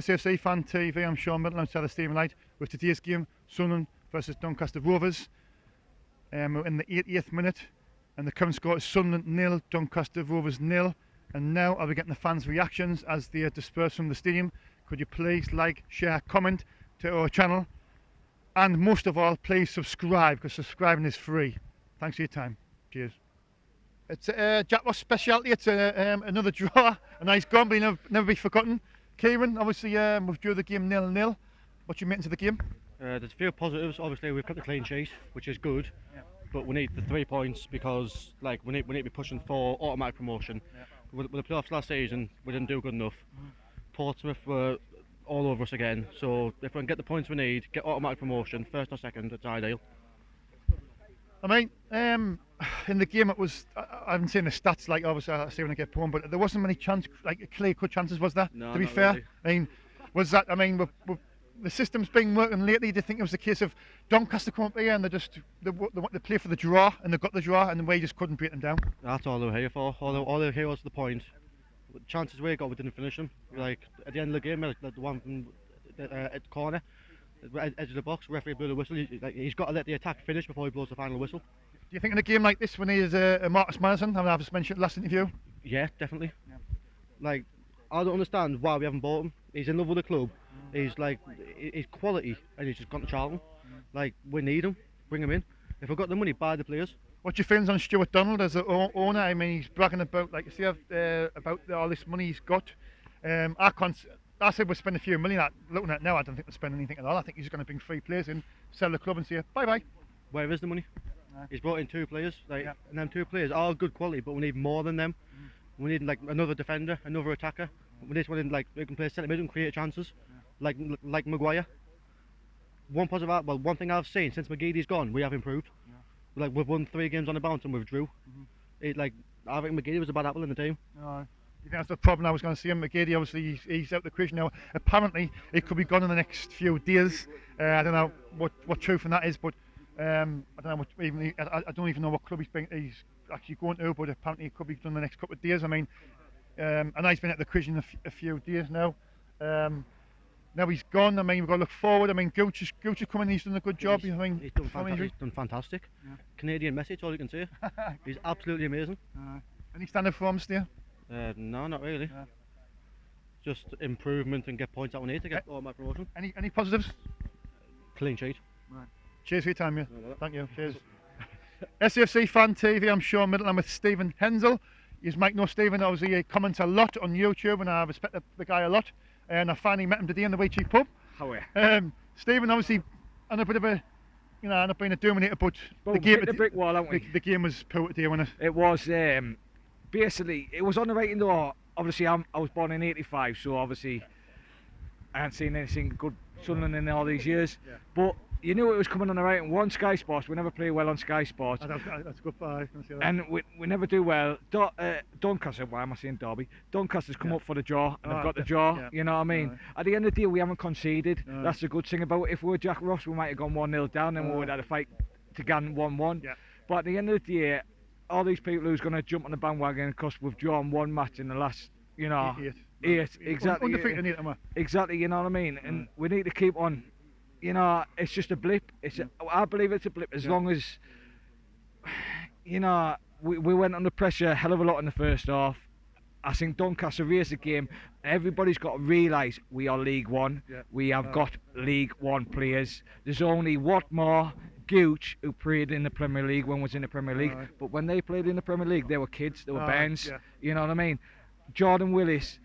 SAFC Fan TV, I'm Shaun Middleton outside of Stephen Light with today's game, Sunderland versus Doncaster Rovers. We're in the 80th minute and the current score is Sunderland 0, Doncaster Rovers 0. And now I'll be getting the fans' reactions as they disperse from the stadium. Could you please like, share, comment to our channel? And most of all, please subscribe, because subscribing is free. Thanks for your time. Cheers. It's Jack Ross speciality. It's another draw, a nice goal, but never be forgotten. Kieran, obviously we've drew the game 0-0. What you making to the game? There's a few positives. Obviously we've got the clean sheet, which is good, but we need the 3 points because we need to be pushing for automatic promotion. With the playoffs last season, we didn't do good enough. Portsmouth were all over us again, so if we can get the points we need, get automatic promotion, first or second, it's ideal. I mean, in the game it was, I haven't seen the stats, like obviously I see when I get home, but there wasn't many clear cut chances, was there? No, to be fair, really. I mean, was that, I mean, the system's been working lately. Do you think it was the case of Doncaster come up here and they play for the draw and they got the draw and we just couldn't beat them down? That's all they were here for. All they were here was the point. The chances we got, we didn't finish them. Like at the end of the game, like the one from at the corner, edge of the box, referee blew the whistle. He's got to let the attack finish before he blows the final whistle. Do you think in a game like this, when he is a Marcus Madison, I mean, I've just mentioned it last interview? Yeah, definitely. Yeah. Like, I don't understand why we haven't bought him. He's in love with the club. He's quality, and he's just gone to Charlton. Like, we need him. Bring him in. If we've got the money, buy the players. What's your feelings on Stuart Donald as the owner? I mean, he's bragging about, like you see, about all this money he's got. I said we'll spend a few million. Looking at it now, I don't think we'll spend anything at all. I think he's going to bring 3 players in, sell the club, and say bye bye. Where is the money? He's brought in 2 players, and them 2 players are good quality, but we need more than them. We need like another defender, another attacker. We need someone like who can play centre mid and create chances, like Maguire. One thing I've seen since McGeady's gone, we have improved. Like we've won 3 games on the bounce and we've drew. I think McGeady was a bad apple in the team. You think that's the problem I was going to see him? McGeady, obviously, he's out the equation now. Apparently, it could be gone in the next few days. I don't know what truth in that is, but I don't know I don't even know what club he's actually going to, but apparently it could be done in the next couple of days. I mean, I know he's been at the equation a few days now. Now he's gone. I mean, we've got to look forward. I mean, Gooch is coming. He's done a good job. He's done fantastic. Yeah. Canadian Messi, that's all you can say. He's absolutely amazing. Any standard forms there? No, not really. Just improvement and get points that we need to get all my promotion. Any positives? Clean sheet. Right. Cheers for your time, yeah. Thank you. Cheers. SAFC Fan TV, I'm Shaun Middleton with Stephen Hensel. You might know Stephen, obviously he comments a lot on YouTube and I respect the guy a lot. And I finally met him today in the Wheat Cheap pub. How are you? Stephen, obviously, on a bit of a, not being a dominator, but the game, the brick wall, haven't we? The game was poor today, wasn't it? It was. Basically, it was on the writing door. Obviously, I was born in '85, so obviously, I hadn't seen anything good Sunderland in all these years. Yeah. But you knew it was coming on the writing. We're on Sky Sports. We never play well on Sky Sports. That's good. And we never do well. Doncaster, why am I saying Derby? Doncaster's come up for the draw, and they've got the draw. Yeah. You know what I mean? At the end of the day, we haven't conceded. That's the good thing about it. If we were Jack Ross, we might have gone 1-0 down, and we would have had a fight to get 1-1. Yeah. But at the end of the day, all these people who's going to jump on the bandwagon because we've drawn 1 match in the last, 8, exactly. Exactly, you know what I mean? And we need to keep on. It's just a blip. I believe it's a blip as long as, we went under pressure a hell of a lot in the first half. I think Doncaster raised the game. Everybody's got to realise we are League One. Yeah. We have got League One players. There's only Watmore, Gooch, who played in the Premier League when was in the Premier League. But when they played in the Premier League, they were kids, they were bands. You know what I mean? Jordan Willis,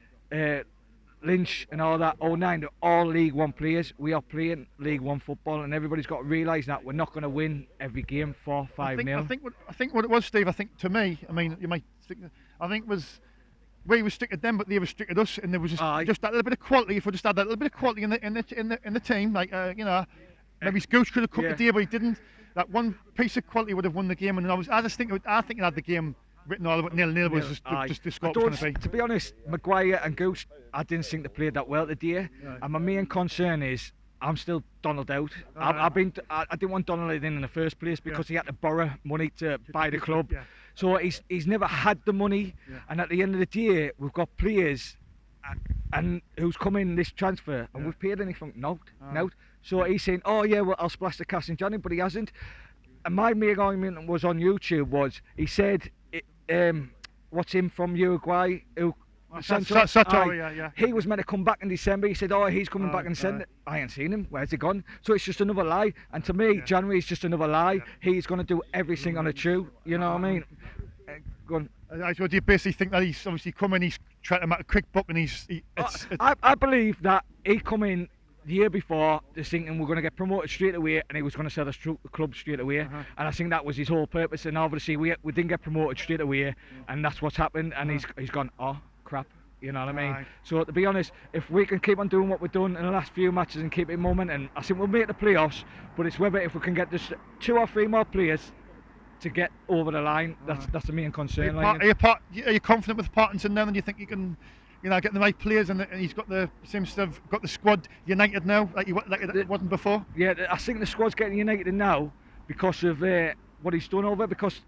Lynch and all that, 09, they're all League One players. We are playing League One football and everybody's got to realise that we're not going to win every game 4-5-0. I think what it was, Steve, I think to me, I mean, you might think, I think it was, we restricted them but they restricted us, and there was just that little bit of quality. If we just had that little bit of quality in the team, like, maybe Gooch could have cooked the day but he didn't. That one piece of quality would have won the game, and I think it had the game written all about 0-0 was just the score was going to be. To be honest, Maguire and Gooch, I didn't think they played that well today. And my main concern is I'm still Donald out. I didn't want Donald in the first place because he had to borrow money to buy the club. So he's never had the money. And at the end of the day, we've got players and who's come in this transfer, and we've paid anything? No. So he's saying, oh yeah, well I'll splash the cash in January, but he hasn't. And my main argument was on YouTube was he said, what's him from Uruguay who. Sartori, He was meant to come back in December. He said, oh, he's coming back in December. I ain't seen him. Where's he gone? So it's just another lie. And to me, January is just another lie. He's going to do everything on a chew. You know what I mean? Go on. So do you basically think that he's obviously come in, he's trying to make a quick buck, and I believe that he come in the year before just thinking we're going to get promoted straight away, and he was going to sell the club straight away. And I think that was his whole purpose. And obviously we didn't get promoted straight away, and that's what's happened. And he's gone, oh crap, you know what I mean? So to be honest, if we can keep on doing what we've done in the last few matches and keep it moving, and I think we'll make the playoffs, but it's whether if we can get just 2 or 3 more players to get over the line. That's the main concern. Are you confident with Parkinson now? And you think you can, get the right players, and he's got the seems to have got the squad united now, like it wasn't before? Yeah, I think the squad's getting united now because of what he's done over. Because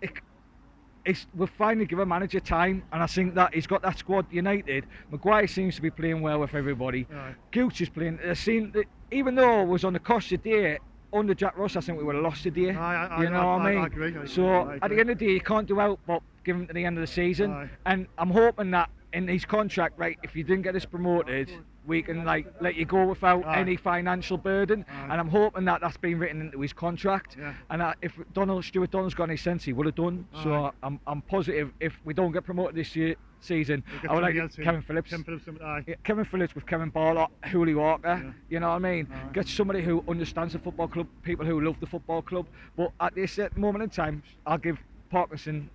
we've finally given a manager time, and I think that he's got that squad united. Maguire seems to be playing well with everybody. Gooch is playing. Even though it was on the cost today, under Jack Ross, I think we would have lost today. You know what I mean? I agree. So at the end of the day, you can't do out but give him to the end of the season. And I'm hoping that in his contract, right, if you didn't get us promoted, we can let you go without any financial burden. And I'm hoping that that's been written into his contract. And if Stuart Donald's got any sense, he would have done. So I'm positive if we don't get promoted this season, I would like Kevin Phillips. Kevin Phillips with Kevin Ball, Hooley Walker. You know what I mean? Get somebody who understands the football club, people who love the football club. But at this moment in time, I'll give Parkinson,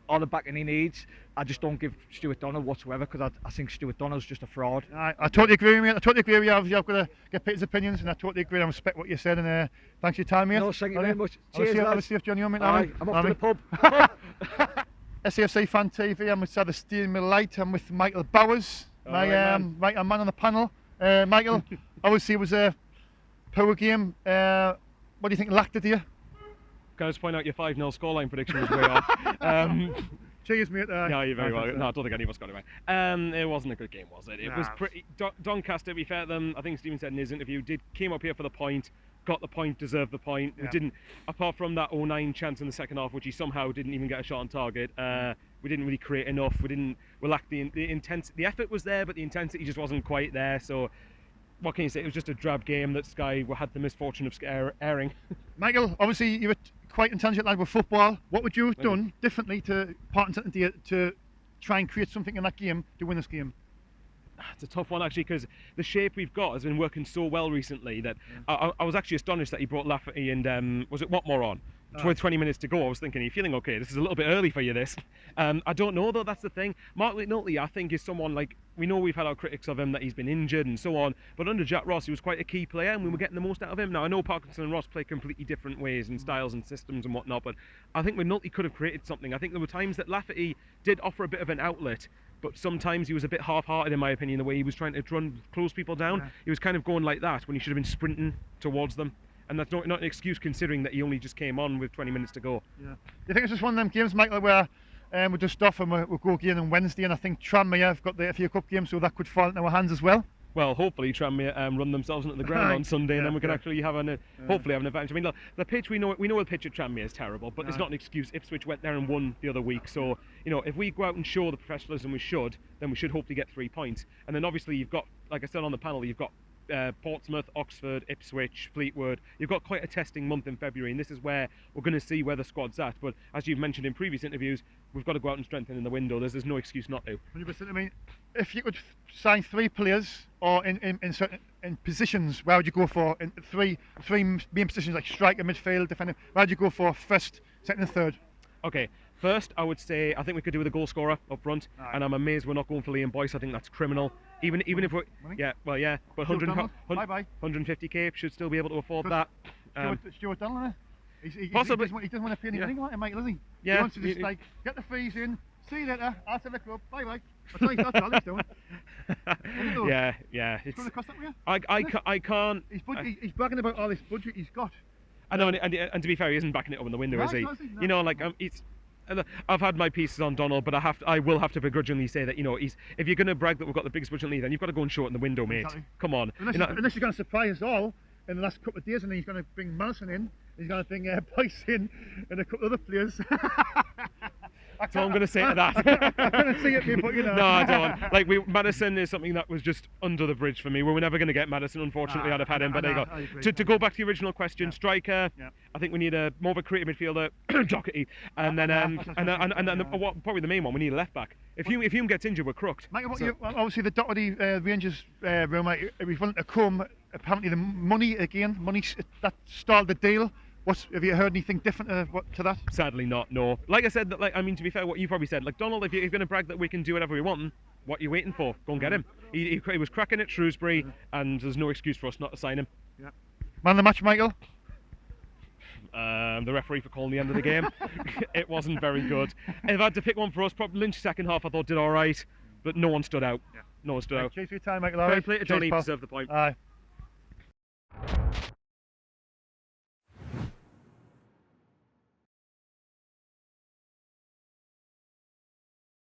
all the backing he needs. I just don't give Stuart Donald whatsoever, because I think Stuart Donald's just a fraud. I totally agree with you. I totally agree with you. Obviously, I've got to get Peter's opinions, and I totally agree. I respect what you said, and thanks for your time, mate. No, thank you very much. Cheers, Have a safe journey home, mate. I'm off to the pub. SAFC Fan TV. I'm with the Stephen Middleton. I'm with Michael Bowers, my right man on the panel. Michael, obviously it was a power game. What do you think lacked it here? Can I just point out your 5-0 scoreline prediction was way off. Cheers, mate. Yeah, you're very well. No, I don't think any of us got it right. It wasn't a good game, was it? It was pretty. Doncaster, to be fair to them, I think Stephen said in his interview, came up here for the point, got the point, deserved the point. We didn't, apart from that 0-9 chance in the second half, which he somehow didn't even get a shot on target. We didn't really create enough. We lacked the intensity. The effort was there, but the intensity just wasn't quite there. So, what can you say? It was just a drab game that Sky had the misfortune of airing. Michael, obviously you were quite intelligent lad with football. What would you have done differently to Parkinson to try and create something in that game to win this game? It's a tough one, actually, because the shape we've got has been working so well recently that I was actually astonished that he brought Lafferty and was it Watmore on? With 20 minutes to go, I was thinking, are you feeling okay? This is a little bit early for you, this. I don't know, though, that's the thing. Mark McNulty, I think, is someone we know we've had our critics of him, that he's been injured and so on, but under Jack Ross, he was quite a key player, and we were getting the most out of him. Now, I know Parkinson and Ross play completely different ways and styles and systems and whatnot, but I think McNulty could have created something. I think there were times that Lafferty did offer a bit of an outlet, but sometimes he was a bit half-hearted, in my opinion, the way he was trying to close people down. He was kind of going like that when he should have been sprinting towards them. And that's not an excuse, considering that he only just came on with 20 minutes to go. Do you think it's just one of them games, Michael, where we're just off and we'll go again on Wednesday, and I think Tranmere have got the FA Cup game, so that could fall into our hands as well? Well, hopefully Tranmere run themselves into the ground on Sunday, and then we can actually hopefully have an advantage. I mean, look, the pitch, we know the pitch at Tranmere is terrible, but it's not an excuse. Ipswich went there and won the other week, so if we go out and show the professionalism we should, then we should hopefully get 3 points. And then obviously you've got, like I said on the panel, you've got Portsmouth, Oxford, Ipswich, Fleetwood. You've got quite a testing month in February, and this is where we're going to see where the squad's at. But as you've mentioned in previous interviews, we've got to go out and strengthen in the window. There's no excuse not to. 100%. I mean, if you could sign 3 players or in certain positions, where would you go for? In three main positions, like striker, midfield, defender. Where would you go for first, second, and third? Okay. First, I would say I think we could do with a goal scorer up front, and I'm amazed we're not going for Liam Boyce. I think that's criminal. Even if we're but 150k should still be able to afford that. Stuart Donald, possibly. He doesn't want to pay anything like Michael, does he? Yeah. He wants to just get the fees in. See you later. After the club. Bye bye. That's all he's doing. Yeah. It's going to cost that, will you? I can't. He's bragging about all this budget he's got. I know, and to be fair, he isn't backing it up in the window, is he? No. I've had my pieces on Donald, but I will have to begrudgingly say that, you know, if you're going to brag that we've got the biggest budget in the league, then you've got to go and shorten the window, mate. Exactly. Come on. Unless you're going to surprise us all in the last couple of days, and then he's going to bring Madison in, he's going to bring Boyce in, and a couple of other players. That's all I'm going to say to that. I couldn't see it, but you know. No, I don't. Like, Madison is something that was just under the bridge for me. We were never going to get Madison, unfortunately. I'd have had him, but there you go. To go back to the original question, striker. Yeah. I think we need more of a creative midfielder, Doherty, and then probably the main one. We need a left back. If Hume gets injured, we're crooked. Mike, obviously the Doherty Rangers rumour, we've wanted to come. Apparently the money that stalled the deal. Have you heard anything different to that? Sadly not, no. Like I said, to be fair, what you probably said, like, Donald, if you're going to brag that we can do whatever we want, what are you waiting for? Go and get him. He was cracking at Shrewsbury, and there's no excuse for us not to sign him. Yeah. Man of the match, Michael? The referee for calling the end of the game. It wasn't very good. If I had to pick one for us, probably Lynch second half I thought did all right, but no one stood out. Yeah. No one stood out. Cheers for your time, Michael. Fair play to Johnny, deserved the point. Aye.